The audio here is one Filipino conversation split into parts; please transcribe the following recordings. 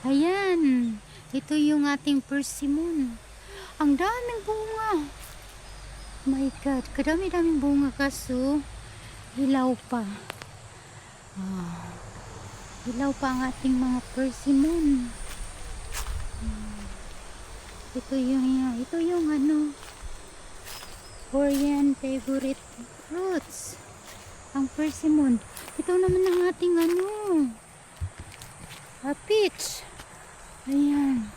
Ayan, ito yung ating persimmon. Ang daming bunga. My God, kadami-daming bunga kaso hilaw pa. Hilaw pa ang ating mga persimmon. Ito yung Korean favorite fruits. Ang persimmon. Ito naman ang ating peach. Ayan.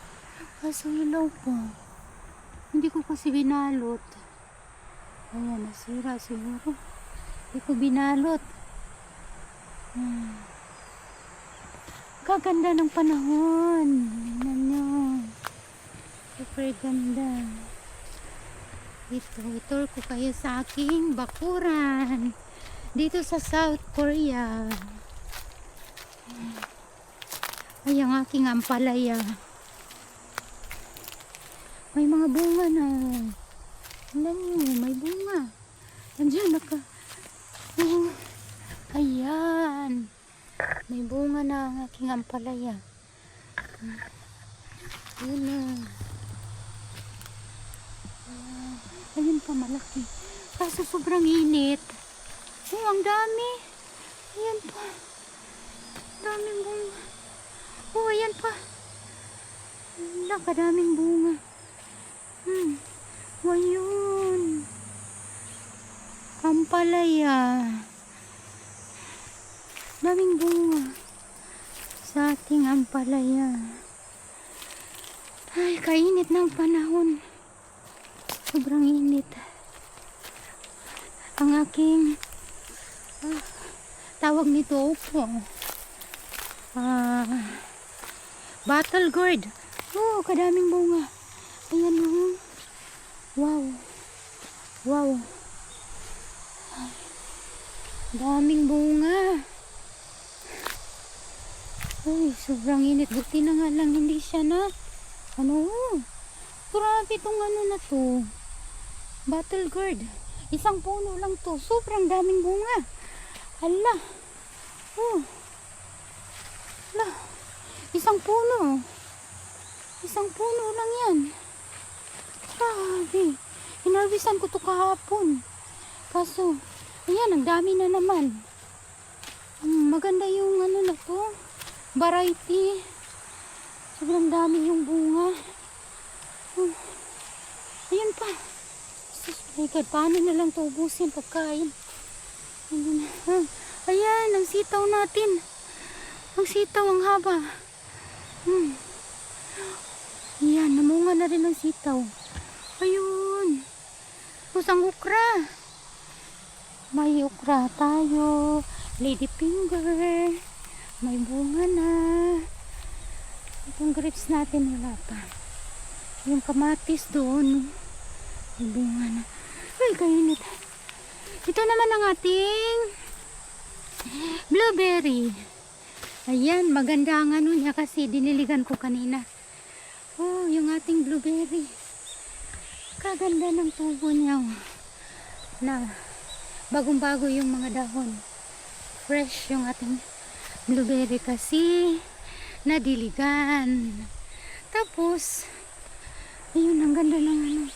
Kaso hilaw pa. Hindi ko kasi binalot. Ayan, nasira siguro. Hindi ko binalot. Kaganda ng panahon. Tingnan nyo. Super ganda. Ito ko kayo sa aking bakuran. Dito sa South Korea. Ay, ang aking ampalaya. May mga bunga na. Tingnan nyo, may bunga. Andiyan, ayan. May bunga na ang aking ampalaya. Ayun na. Ayun pa, malaki. Kaso sobrang init. Oh, ang dami. Ayan pa. Daming bunga. Oh, ayan pa. Nakadaming bunga. Ayun. Ampalaya. Daming bunga sa ating ampalaya. Ay, kainit ng panahon. Sobrang init. Ang aking tawag nito upo. Battle gourd. Oh, kadaming bunga. Ayan oh. Wow. Wow. Ay, daming bunga. Ay, sobrang init. Buti na nga lang hindi siya na grabe itong na to. Battle gourd. Isang puno lang to. Sobrang daming bunga. Hala. Oh. Hala. Isang puno. Isang puno lang yan. Grabe. Hinarvisan ko to kahapon. Kaso, ayan, ang dami na naman. Maganda yung na to. Variety. Sobrang dami yung bunga. Ayan pa. Oh my God, paano na lang ito ubusin pagkain? Ayan, ang sitaw natin. Ang sitaw, ang haba. Ayan, namunga na rin ang sitaw. Ayun. Tapos ang okra. May okra tayo. Ladyfinger. May bunga na. Itong grapes natin wala pa. Yung kamatis doon. May bunga na. Ay, kainit. Ito naman ang ating blueberry. Ayan, maganda ang niya kasi diniligan ko kanina. Oh, yung ating blueberry. Kaganda ng tubo niya. Na bagong-bago yung mga dahon. Fresh yung ating blueberry kasi nadiligan. Tapos ayun, ang ganda ng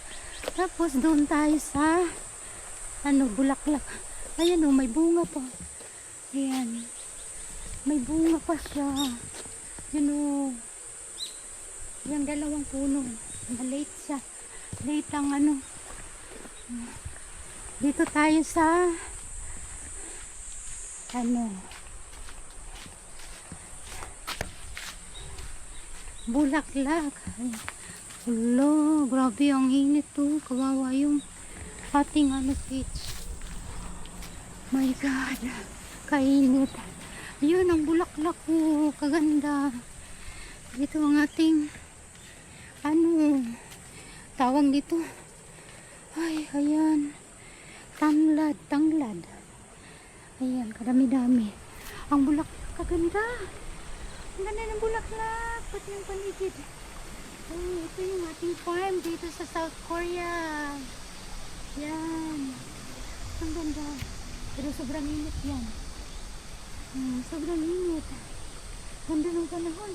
Tapos doon tayo sa bulaklak. Ayan oh, may bunga pa. Ayan. May bunga pa siya. Yun oh. Yung dalawang puno. Late siya. Late ang Dito tayo sa bulaklak. Hello, grabe ang init to. Kawawa yung ating peach. My God, kainit. Yun ang bulaklak ko. Kaganda. Dito ang ating tawag dito. Ay, ayan. Tanglad. Ayan, kadami-dami. Ang bulaklak, kaganda. Ang ganda ng bulaklak. Pati yung paligid. Oh, ito yung ating farm dito sa South Korea. Yan. Ang ganda. Pero sobrang init yan. Sobrang init. Ganda ng panahon.